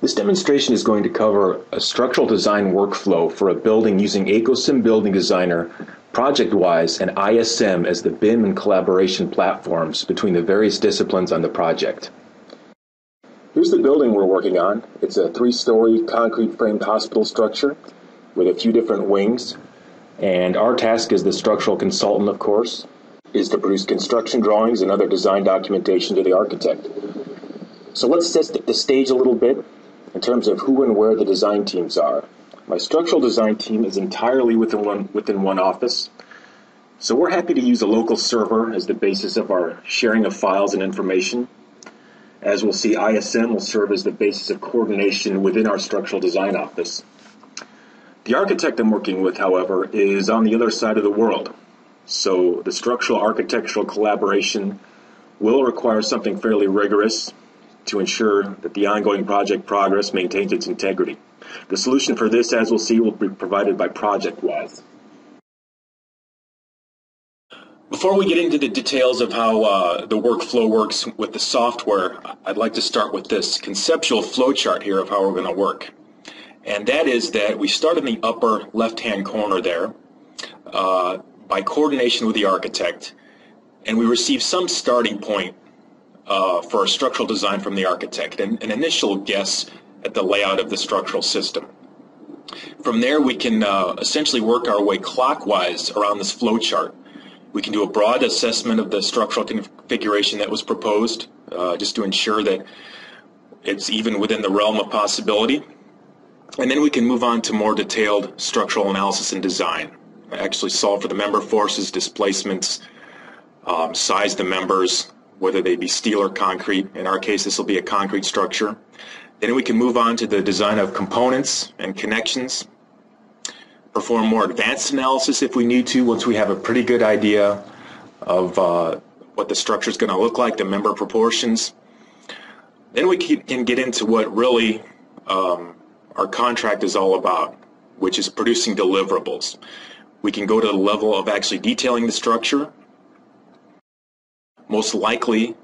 This demonstration is going to cover a structural design workflow for a building using AECOSYM Building Designer, ProjectWise, and ISM as the BIM and collaboration platforms between the various disciplines on the project. Here's the building we're working on. It's a 3-story concrete framed hospital structure with a few different wings. And our task as the structural consultant, of course, is to produce construction drawings and other design documentation to the architect. So let's set the stage a little bit in terms of who and where the design teams are. My structural design team is entirely within one office. So we're happy to use a local server as the basis of our sharing of files and information. As we'll see, ISM will serve as the basis of coordination within our structural design office. The architect I'm working with, however, is on the other side of the world. So the structural architectural collaboration will require something fairly rigorous to ensure that the ongoing project progress maintains its integrity. The solution for this, as we'll see, will be provided by ProjectWise. Before we get into the details of how the workflow works with the software, I'd like to start with this conceptual flowchart here of how we're going to work. And that is that we start in the upper left-hand corner there by coordination with the architect, and we receive some starting point for a structural design from the architect, an initial guess at the layout of the structural system. From there, we can essentially work our way clockwise around this flowchart. We can do a broad assessment of the structural configuration that was proposed, just to ensure that it's even within the realm of possibility. And then we can move on to more detailed structural analysis and design. Actually solve for the member forces, displacements, size the members, whether they be steel or concrete. In our case, this will be a concrete structure. Then we can move on to the design of components and connections, perform more advanced analysis if we need to, once we have a pretty good idea of what the structure is going to look like, the member proportions. Then we can get into what really our contract is all about, which is producing deliverables. We can go to the level of actually detailing the structure. Most likely,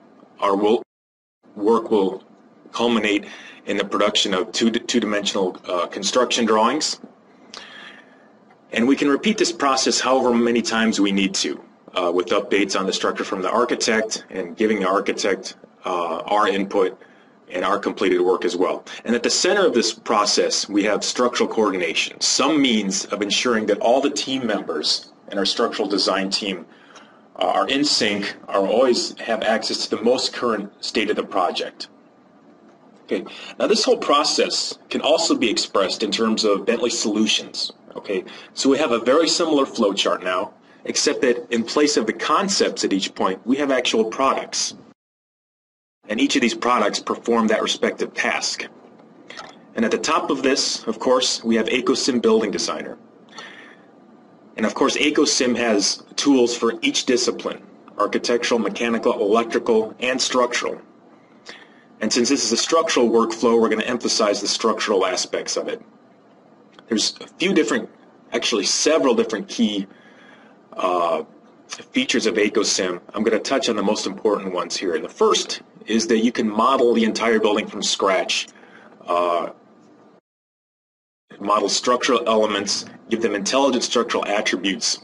our work will culminate in the production of two-dimensional construction drawings. And we can repeat this process however many times we need to, with updates on the structure from the architect and giving the architect our input and our completed work as well. And at the center of this process, we have structural coordination, some means of ensuring that all the team members in our structural design team are in sync, or always have access to the most current state of the project. Okay. Now this whole process can also be expressed in terms of Bentley solutions. Okay. So we have a very similar flowchart now, except that in place of the concepts at each point, we have actual products. And each of these products perform that respective task. And at the top of this, of course, we have AECOSYM Building Designer. And of course, AECOSYM has tools for each discipline: architectural, mechanical, electrical, and structural. And since this is a structural workflow, we're going to emphasize the structural aspects of it. There's a few different, actually several different key features of AECOSYM. I'm going to touch on the most important ones here. And the first is that you can model the entire building from scratch. Model structural elements, give them intelligent structural attributes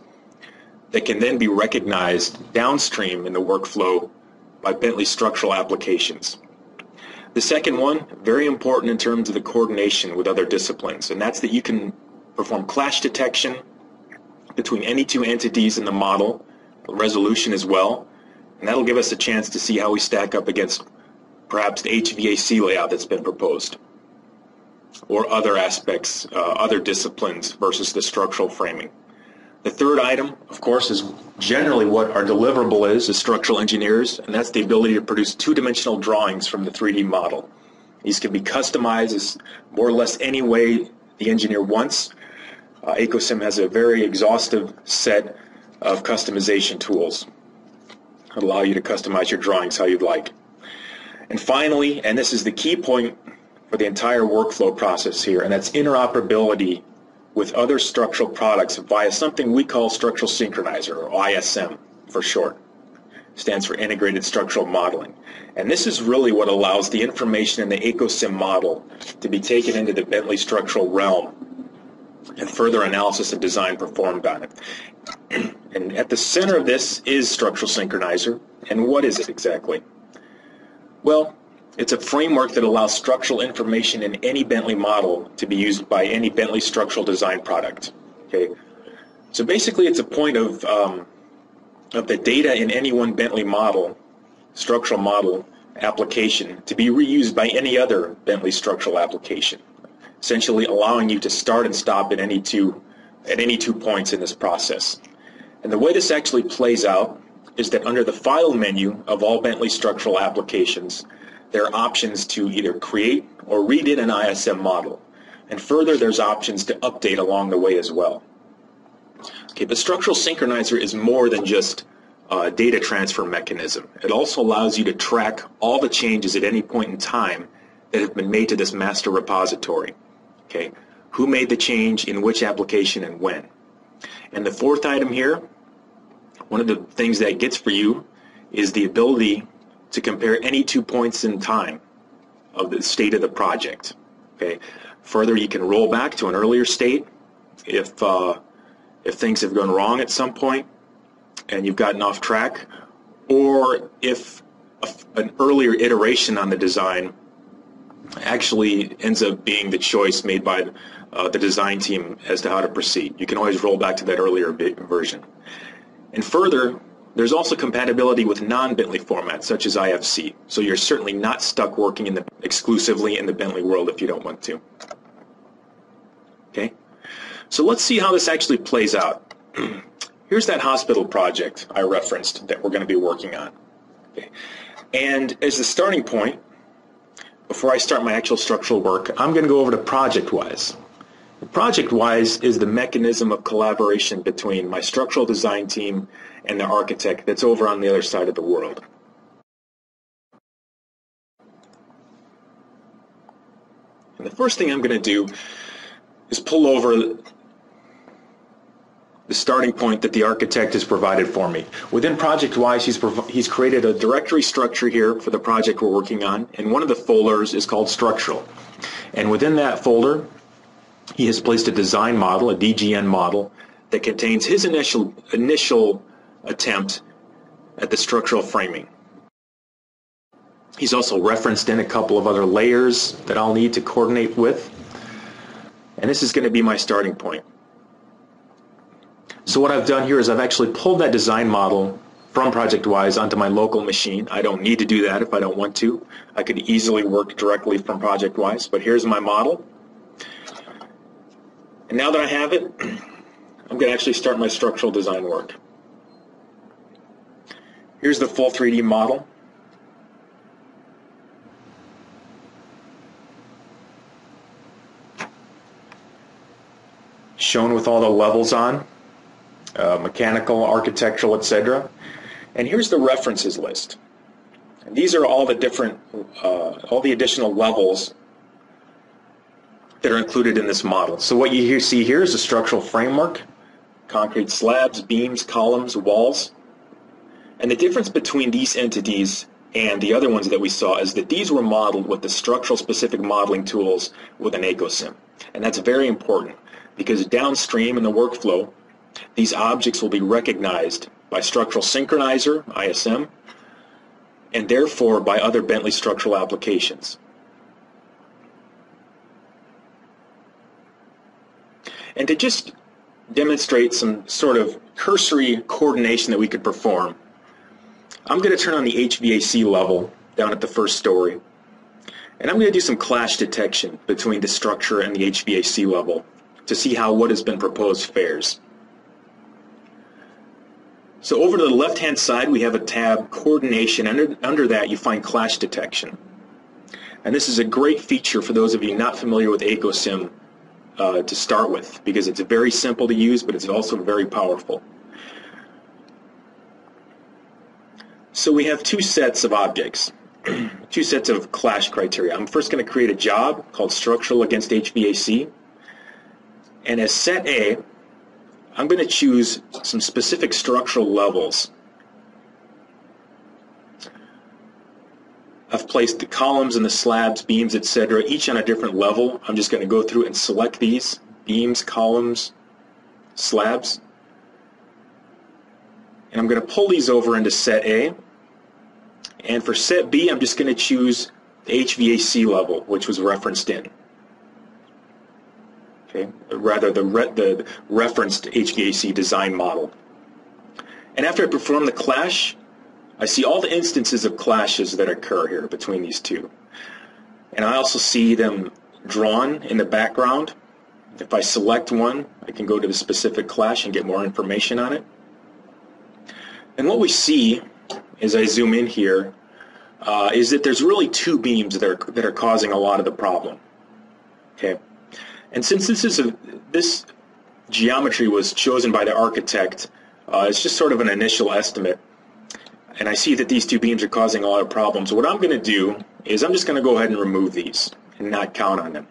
that can then be recognized downstream in the workflow by Bentley structural applications. The second one, very important in terms of the coordination with other disciplines, and that's that you can perform clash detection between any two entities in the model, resolution as well, and that'll give us a chance to see how we stack up against perhaps the HVAC layout that's been proposed, or other aspects, other disciplines versus the structural framing. The third item, of course, is generally what our deliverable is as structural engineers, and that's the ability to produce two-dimensional drawings from the 3D model. These can be customized as more or less any way the engineer wants. AECOSYM has a very exhaustive set of customization tools that allow you to customize your drawings how you'd like. And finally, and this is the key point for the entire workflow process here, and that's interoperability with other structural products via something we call Structural Synchronizer, or ISM for short. stands for Integrated Structural Modeling. And this is really what allows the information in the AECOSIM model to be taken into the Bentley structural realm and further analysis and design performed on it. And at the center of this is Structural Synchronizer. And what is it exactly? Well, it's a framework that allows structural information in any Bentley model to be used by any Bentley structural design product. Okay, so basically it's a point of the data in any one Bentley model, structural model application, to be reused by any other Bentley structural application, essentially allowing you to start and stop at any two points in this process. And the way this actually plays out is that under the File menu of all Bentley structural applications, there are options to either create or read in an ISM model. And further, there's options to update along the way as well. Okay, the Structural Synchronizer is more than just a data transfer mechanism. It also allows you to track all the changes at any point in time that have been made to this master repository. Okay, who made the change, in which application, and when. And the fourth item here, one of the things that it gets for you is the ability to compare any 2 points in time of the state of the project. Okay. Further, you can roll back to an earlier state if things have gone wrong at some point and you've gotten off track, or if an earlier iteration on the design actually ends up being the choice made by the design team as to how to proceed. You can always roll back to that earlier version. And further, there's also compatibility with non-Bentley formats such as IFC, so you're certainly not stuck working exclusively in the Bentley world if you don't want to. Okay, so let's see how this actually plays out. Here's that hospital project I referenced that we're going to be working on. Okay. And as the starting point, before I start my actual structural work, I'm going to go over to ProjectWise. ProjectWise is the mechanism of collaboration between my structural design team and the architect that's over on the other side of the world. And the first thing I'm going to do is pull over the starting point that the architect has provided for me. Within ProjectWise, he's created a directory structure here for the project we're working on, and one of the folders is called Structural. And within that folder, he has placed a design model, a DGN model, that contains his initial attempt at the structural framing. He's also referenced in a couple of other layers that I'll need to coordinate with. And this is going to be my starting point. So what I've done here is I've actually pulled that design model from ProjectWise onto my local machine. I don't need to do that if I don't want to. I could easily work directly from ProjectWise, but here's my model. And now that I have it, I'm going to actually start my structural design work. Here's the full 3D model. Shown with all the levels on, mechanical, architectural, etc. And here's the references list. And these are all the different, all the additional levels that are included in this model. So what you see here is a structural framework, concrete slabs, beams, columns, walls. And the difference between these entities and the other ones that we saw is that these were modeled with the structural specific modeling tools with an AECOSIM. And that's very important because downstream in the workflow, these objects will be recognized by Structural Synchronizer, ISM, and therefore by other Bentley structural applications. And to just demonstrate some sort of cursory coordination that we could perform, I'm going to turn on the HVAC level down at the first story, and I'm going to do some clash detection between the structure and the HVAC level to see how what has been proposed fares. So over to the left-hand side, we have a tab, Coordination. Under that, you find Clash Detection. And this is a great feature for those of you not familiar with AECOSIM to start with, because it's very simple to use, but it's also very powerful. So we have two sets of objects, two sets of clash criteria. I'm first going to create a job called Structural against HVAC. And as set A, I'm going to choose some specific structural levels I've placed the columns and the slabs, beams, etc., each on a different level. I'm just going to go through and select these beams, columns, slabs. And I'm going to pull these over into set A. And for set B, I'm just going to choose the HVAC level, which was referenced in. Okay, rather the referenced HVAC design model. And after I perform the clash, I see all the instances of clashes that occur here between these two. And I also see them drawn in the background. If I select one, I can go to the specific clash and get more information on it. And what we see, as I zoom in here, is that there's really two beams that are causing a lot of the problem. Okay, and since this geometry was chosen by the architect, it's just sort of an initial estimate. And I see that these two beams are causing a lot of problems. What I'm going to do is I'm just going to go ahead and remove these and not count on them.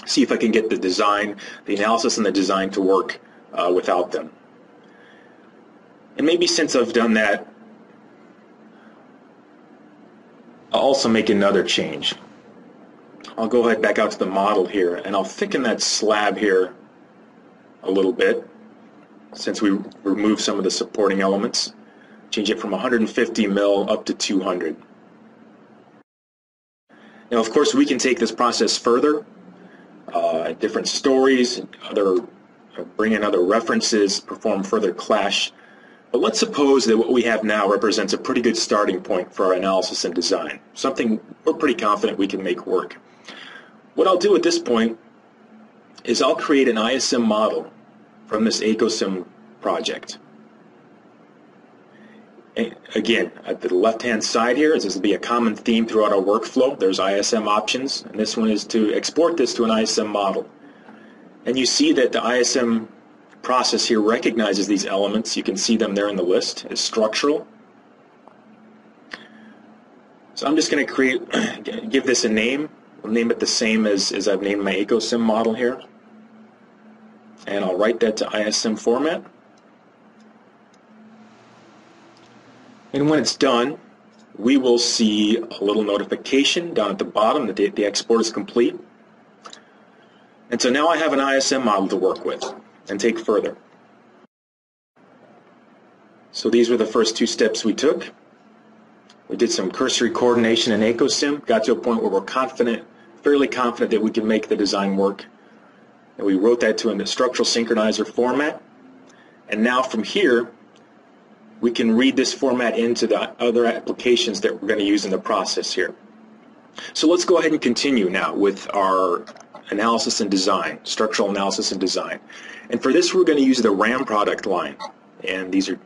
See if I can get the design, the analysis and the design to work without them. And maybe since I've done that, I'll also make another change. I'll go ahead back out to the model here, and I'll thicken that slab here a little bit since we removed some of the supporting elements. Change it from 150 mil up to 200. Now, of course, we can take this process further, different stories, bring in other references, perform further clash. But let's suppose that what we have now represents a pretty good starting point for our analysis and design, something we're pretty confident we can make work. What I'll do at this point is I'll create an ISM model from this AECOSYM project. Again, at the left-hand side here, this will be a common theme throughout our workflow. There's ISM options, and this one is to export this to an ISM model. And you see that the ISM process here recognizes these elements. You can see them there in the list as structural. So I'm just going to give this a name. I'll name it the same as I've named my AECOSYM model here. And I'll write that to ISM format. And when it's done, we will see a little notification down at the bottom that the export is complete. And so now I have an ISM model to work with and take further. So these were the first two steps we took. We did some cursory coordination in AECOSYM, got to a point where we're confident, fairly confident that we can make the design work. And we wrote that to a structural synchronizer format. And now from here, we can read this format into the other applications that we're going to use in the process here. So let's go ahead and continue now with our analysis and design, structural analysis and design. And for this, we're going to use the RAM product line. And these are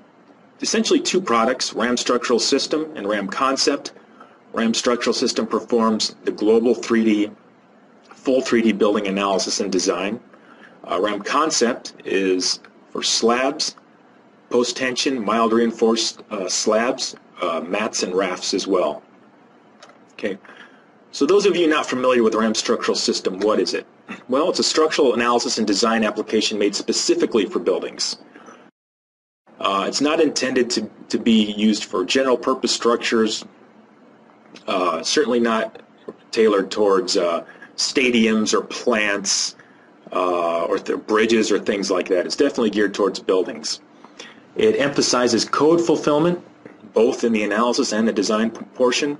essentially two products, RAM Structural System and RAM Concept. RAM Structural System performs the global 3D, full 3D building analysis and design. RAM Concept is for slabs, post-tension, mild reinforced slabs, mats and rafts as well. Okay. So those of you not familiar with RAM Structural System, what is it? Well, it's a structural analysis and design application made specifically for buildings. It's not intended to be used for general purpose structures, certainly not tailored towards stadiums or plants or bridges or things like that. It's definitely geared towards buildings. It emphasizes code fulfillment, both in the analysis and the design portion.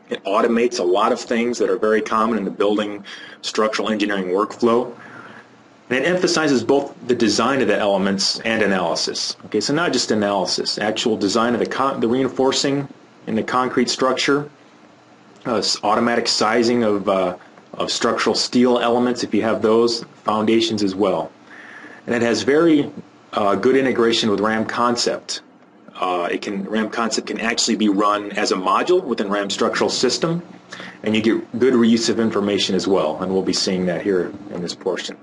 It automates a lot of things that are very common in the building structural engineering workflow. And it emphasizes both the design of the elements and analysis. Okay, so not just analysis, actual design of the reinforcing in the concrete structure, automatic sizing of structural steel elements if you have those, foundations as well. And it has very good integration with RAM Concept. RAM Concept can actually be run as a module within RAM Structural System, and you get good reuse of information as well, and we'll be seeing that here in this portion.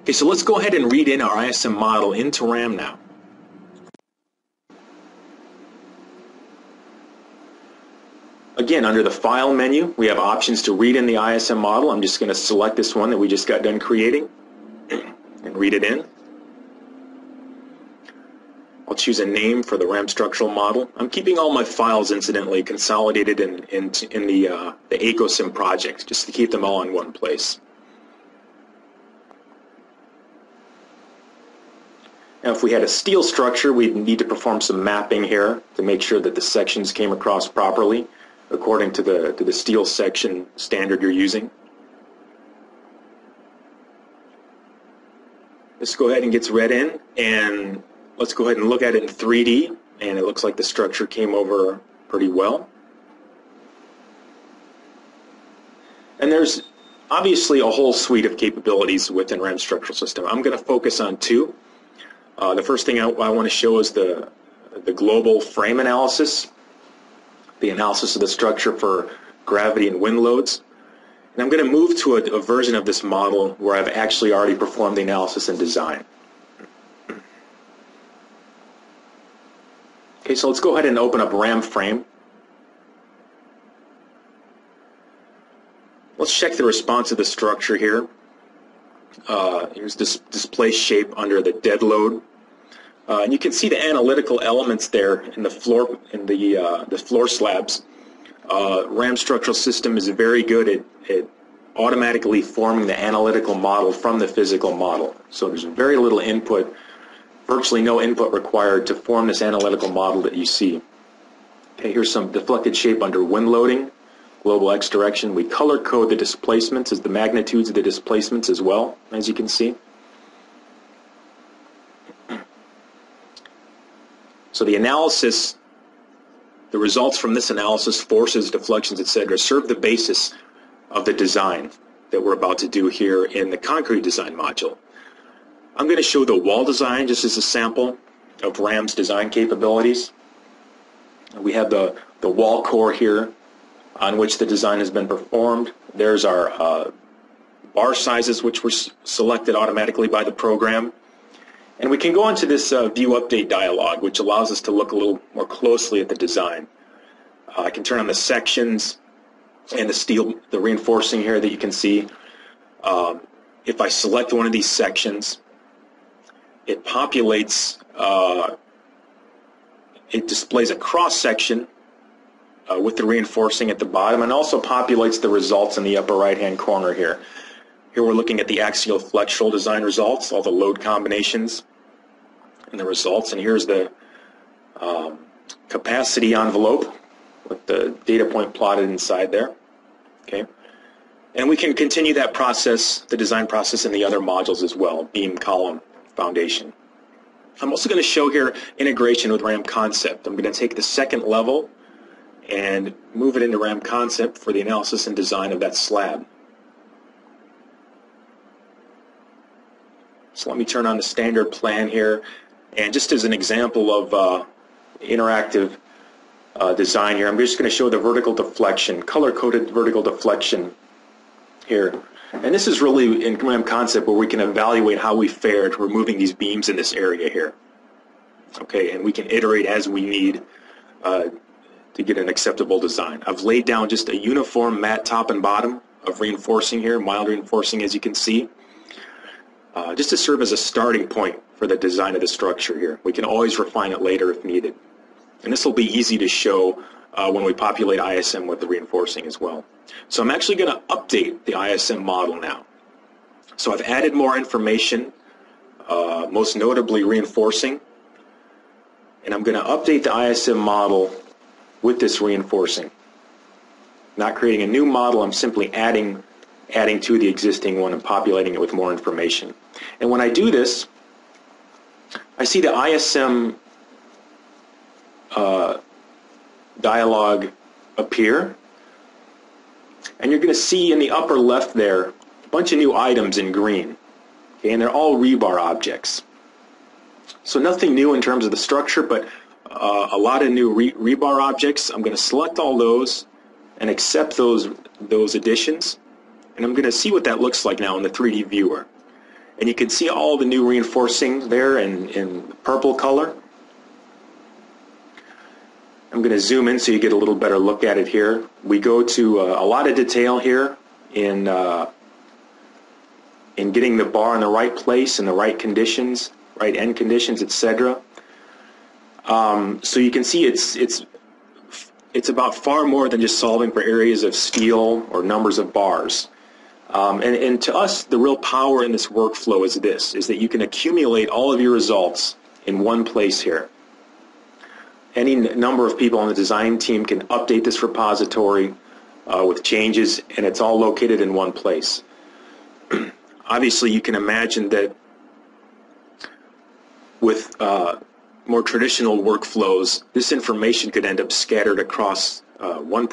Okay, so let's go ahead and read in our ISM model into RAM now. Again, under the File menu, we have options to read in the ISM model. I'm just going to select this one that we just got done creating and read it in. I'll choose a name for the RAM structural model. I'm keeping all my files, incidentally, consolidated in the ACOSIM project, just to keep them all in one place. Now, if we had a steel structure, we'd need to perform some mapping here to make sure that the sections came across properly according to the steel section standard you're using. Let's go ahead and get read in, and let's go ahead and look at it in 3D, and it looks like the structure came over pretty well. And there's obviously a whole suite of capabilities within RAM structural system. I'm going to focus on two. The first thing I want to show is the global frame analysis, the analysis of the structure for gravity and wind loads. And I'm going to move to a version of this model where I've actually already performed the analysis and design. Okay, so let's go ahead and open up RAM frame. Let's check the response of the structure here. Here's this display shape under the dead load. And you can see the analytical elements there in the floor slabs. RAM structural system is very good at automatically forming the analytical model from the physical model. So there's very little input, virtually no input required to form this analytical model that you see. Okay, here's some deflected shape under wind loading, global X direction. We color code the displacements as the magnitudes of the displacements as well, as you can see. So the analysis, the results from this analysis, forces, deflections, etc., serve the basis of the design that we're about to do here in the concrete design module. I'm going to show the wall design just as a sample of RAM's design capabilities. We have the wall core here on which the design has been performed. There's our bar sizes, which were selected automatically by the program. And we can go into this view update dialog, which allows us to look a little more closely at the design. I can turn on the sections and the steel, the reinforcing here that you can see. If I select one of these sections, it populates, it displays a cross section with the reinforcing at the bottom, and also populates the results in the upper right hand corner here. Here we're looking at the axial flexural design results, all the load combinations and the results, and here's the capacity envelope with the data point plotted inside there. Okay, and we can continue that process, the design process, in the other modules as well, beam, column, foundation. I'm also going to show here integration with RAM concept. I'm going to take the second level and move it into RAM concept for the analysis and design of that slab. So let me turn on the standard plan here, and just as an example of interactive design here, I'm just going to show the vertical deflection, color-coded vertical deflection here. And this is really in RAM concept where we can evaluate how we fared removing these beams in this area here. Okay, and we can iterate as we need to get an acceptable design. I've laid down just a uniform matte top and bottom of reinforcing here, mild reinforcing as you can see, just to serve as a starting point for the design of the structure here. We can always refine it later if needed. And this will be easy to show when we populate ISM with the reinforcing as well. So I'm actually going to update the ISM model now. So I've added more information, most notably reinforcing, and I'm going to update the ISM model with this reinforcing. Not creating a new model, I'm simply adding to the existing one and populating it with more information. And when I do this, I see the ISM dialog appear, and you're going to see in the upper left there a bunch of new items in green, okay, and they're all rebar objects. So nothing new in terms of the structure, but a lot of new rebar objects. I'm going to select all those and accept those additions, and I'm going to see what that looks like now in the 3D viewer. And you can see all the new reinforcing there in purple color. I'm going to zoom in so you get a little better look at it here. We go to a lot of detail here in getting the bar in the right place, in the right conditions, right end conditions, etc. So you can see it's about far more than just solving for areas of steel or numbers of bars. And to us, the real power in this workflow is that you can accumulate all of your results in one place here. Any number of people on the design team can update this repository with changes, and it's all located in one place. Obviously, you can imagine that with more traditional workflows, this information could end up scattered across one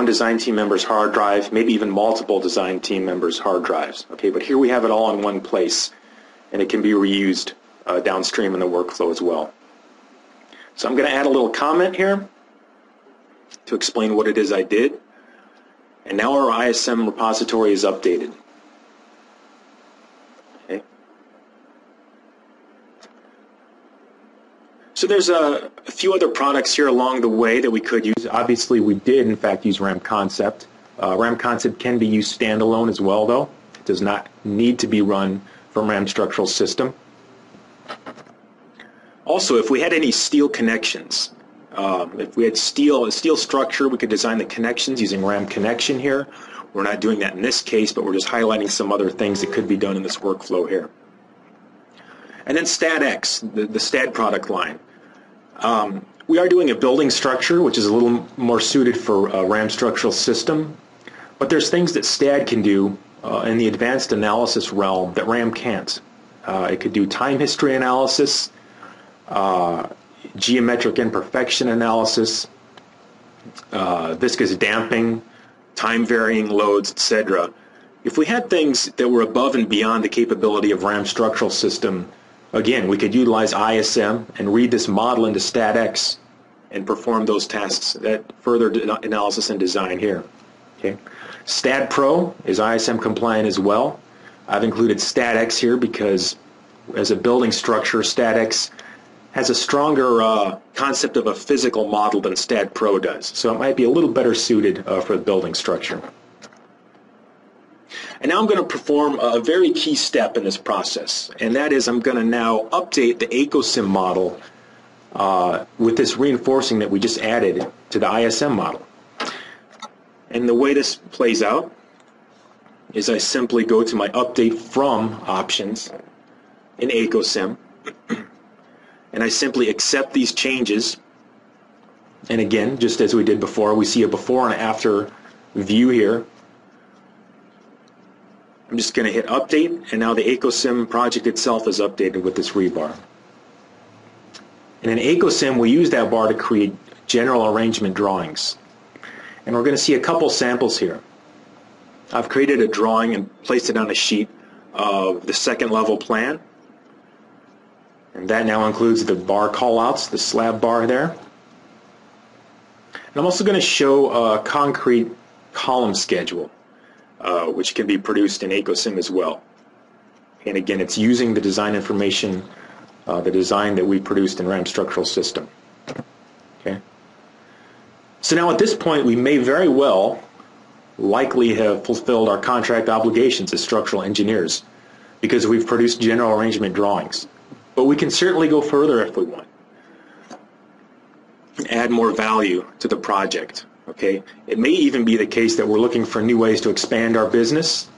design team member's hard drive, maybe even multiple design team members' hard drives. Okay, but here we have it all in one place, and it can be reused downstream in the workflow as well. So I'm going to add a little comment here to explain what it is I did. And now our ISM repository is updated. Okay. So there's a few other products here along the way that we could use. Obviously, we did, in fact, use RAM Concept. RAM Concept can be used standalone as well, though. It does not need to be run from RAM Structural System. Also, if we had any steel connections, if we had a steel structure, we could design the connections using RAM Connection here. We're not doing that in this case, but we're just highlighting some other things that could be done in this workflow here. And then StatX, the STAD product line. We are doing a building structure, which is a little more suited for RAM Structural System, but there's things that STAD can do in the advanced analysis realm that RAM can't. It could do time history analysis, geometric imperfection analysis, viscous damping, time varying loads, etc. If we had things that were above and beyond the capability of RAM Structural System, again, we could utilize ISM and read this model into StatX and perform those tasks, that further analysis and design here. Okay. STAD Pro is ISM compliant as well. I've included StatX here because as a building structure, StatX has a stronger concept of a physical model than STAD Pro does. So it might be a little better suited for the building structure. And now I'm going to perform a very key step in this process, and that is I'm going to now update the ACOSIM model with this reinforcing that we just added to the ISM model. And the way this plays out is I simply go to my Update From options in ACOSIM, and I simply accept these changes. And again, just as we did before, we see a before and after view here. I'm just going to hit Update, and now the ACOSIM project itself is updated with this rebar. And in ACOSIM, we use that bar to create general arrangement drawings. And we're going to see a couple samples here. I've created a drawing and placed it on a sheet of the second level plan. And that now includes the bar callouts, the slab bar there. And I'm also going to show a concrete column schedule, which can be produced in ACOSIM as well. And again, it's using the design information, the design that we produced in RAM Structural System. Okay. So now at this point, we may very well likely have fulfilled our contract obligations as structural engineers because we've produced general arrangement drawings. But we can certainly go further if we want. Add more value to the project. Okay? It may even be the case that we're looking for new ways to expand our business,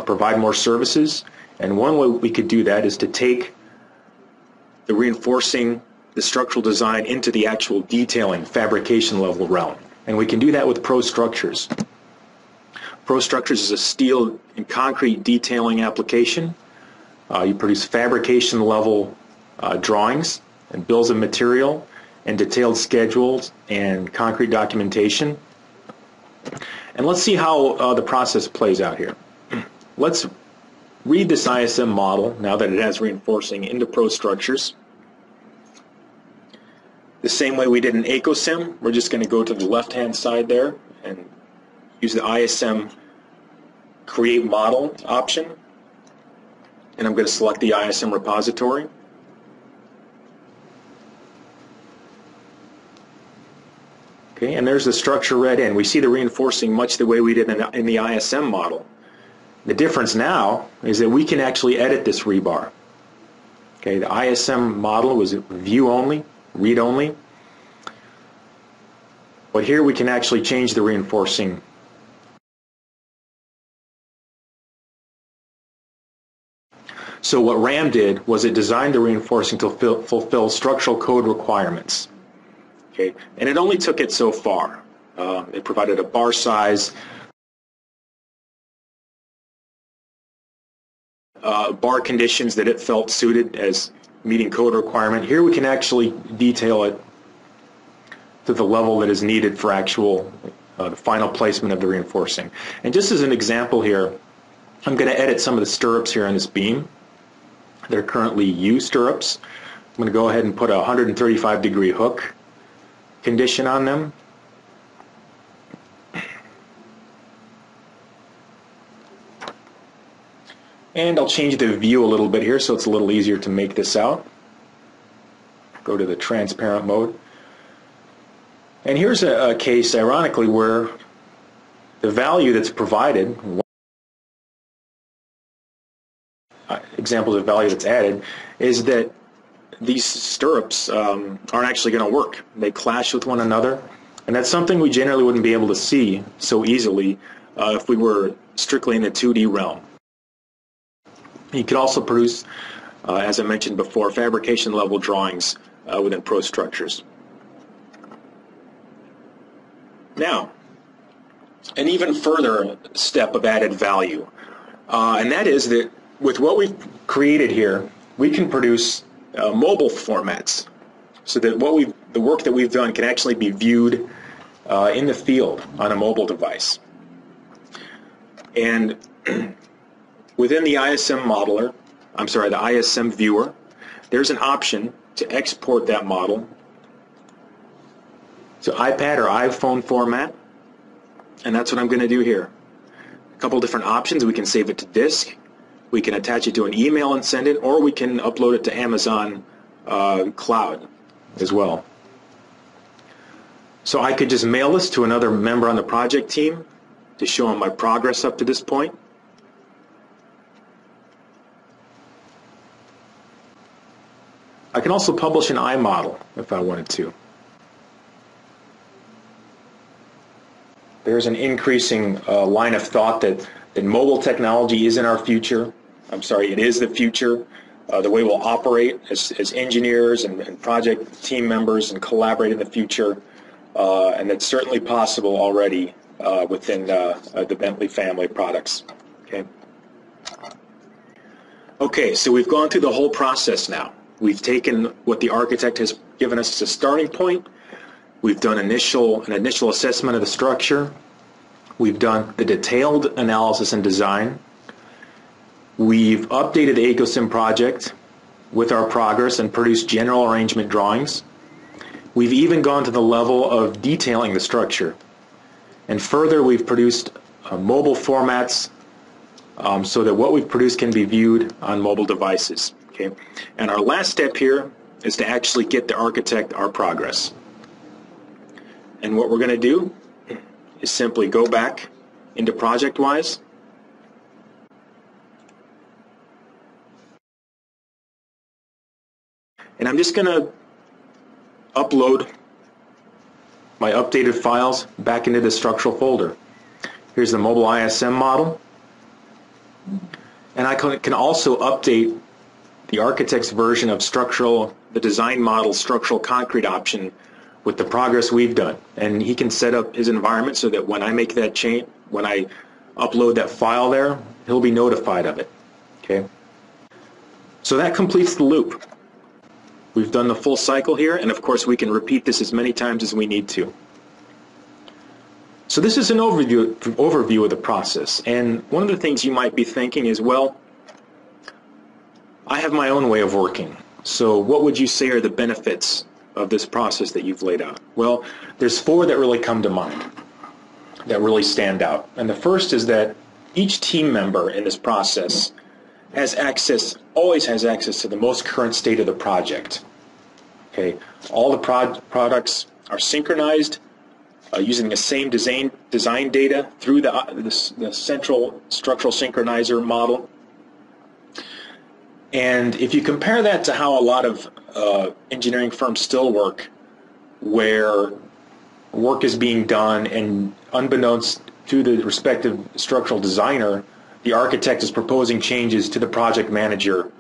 provide more services, and one way we could do that is to take the reinforcing, the structural design into the actual detailing, fabrication level realm. And we can do that with Pro Structures. Pro Structures is a steel and concrete detailing application. You produce fabrication level drawings and bills of material and detailed schedules and concrete documentation. And let's see how the process plays out here. Let's read this ISM model, now that it has reinforcing, into Pro Structures. The same way we did in ACOSIM, we're just going to go to the left-hand side there and use the ISM Create Model option. And I'm going to select the ISM repository. Okay, and there's the structure read in. We see the reinforcing much the way we did in the ISM model. The difference now is that we can actually edit this rebar. Okay, the ISM model was view only, read only. But here we can actually change the reinforcing. So what RAM did was it designed the reinforcing to fulfill structural code requirements. Okay, and it only took it so far. It provided a bar size, bar conditions that it felt suited as meeting code requirement. Here we can actually detail it to the level that is needed for actual the final placement of the reinforcing. And just as an example here, I'm going to edit some of the stirrups here on this beam. They're currently U stirrups. I'm going to go ahead and put a 135 degree hook condition on them. And I'll change the view a little bit here so it's a little easier to make this out. Go to the transparent mode. And here's a case, ironically, where the value that's provided, examples of value that's added, is that these stirrups aren't actually going to work. They clash with one another, and that's something we generally wouldn't be able to see so easily if we were strictly in the 2D realm. You could also produce, as I mentioned before, fabrication level drawings within ProStructures. Now, an even further step of added value, and that is that with what we've created here, we can produce mobile formats, so that the work that we've done can actually be viewed in the field on a mobile device. And within the ISM modeler, the ISM viewer, there's an option to export that model to iPad or iPhone format, and that's what I'm going to do here. A couple different options. We can save it to disk, we can attach it to an email and send it, or we can upload it to Amazon Cloud as well. So I could just mail this to another member on the project team to show them my progress up to this point. I can also publish an iModel if I wanted to. There's an increasing line of thought that mobile technology is in our future. It is the future. The way we'll operate as engineers and project team members and collaborate in the future. And that's certainly possible already within the Bentley family of products. Okay, so we've gone through the whole process now. We've taken what the architect has given us as a starting point. We've done an initial assessment of the structure. We've done the detailed analysis and design. We've updated the AECOSYM project with our progress and produced general arrangement drawings. We've even gone to the level of detailing the structure. And further, we've produced mobile formats so that what we've produced can be viewed on mobile devices. And our last step here is to actually get the architect our progress. And what we're going to do is simply go back into ProjectWise, and I'm just going to upload my updated files back into the structural folder. Here's the mobile ISM model, and I can also update the architect's version of the design model structural concrete option with the progress we've done. And he can set up his environment so that when I make that change, when I upload that file there, he'll be notified of it. So that completes the loop. We've done the full cycle here, and of course we can repeat this as many times as we need to. So this is an overview of the process. And one of the things you might be thinking is, well, I have my own way of working. So what would you say are the benefits of this process that you've laid out? Well, there's 4 that really come to mind, that really stand out. And the first is that each team member in this process always has access to the most current state of the project. All the products are synchronized using the same design data through the central structural synchronizer model. And if you compare that to how a lot of engineering firms still work, where work is being done and unbeknownst to the respective structural designer, the architect is proposing changes to the project manager,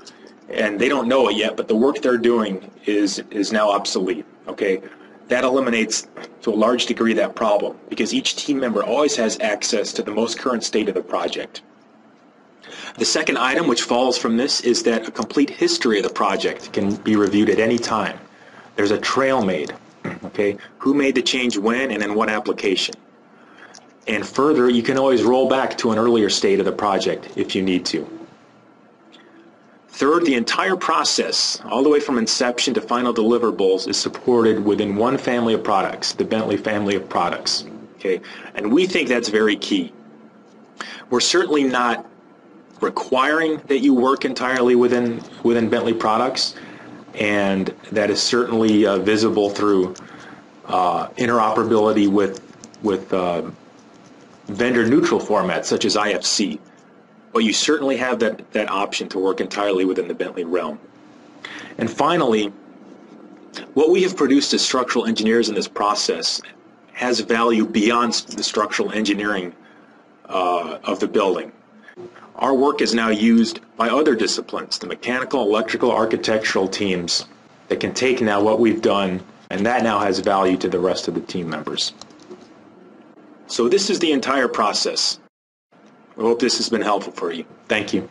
and they don't know it yet, but the work they're doing is now obsolete. Okay, that eliminates to a large degree that problem, because each team member always has access to the most current state of the project. The second item which follows from this is that a complete history of the project can be reviewed at any time. There's a trail made. Okay, who made the change when and in what application. And further, you can always roll back to an earlier state of the project if you need to. Third, the entire process, all the way from inception to final deliverables, is supported within one family of products, the Bentley family of products. Okay, and we think that's very key. We're certainly not requiring that you work entirely within Bentley products, and that is certainly visible through interoperability with vendor-neutral formats such as IFC. But you certainly have that option to work entirely within the Bentley realm. And finally, what we have produced as structural engineers in this process has value beyond the structural engineering of the building. Our work is now used by other disciplines, the mechanical, electrical, architectural teams, that can take now what we've done, and that now has value to the rest of the team members. So this is the entire process. I hope this has been helpful for you. Thank you.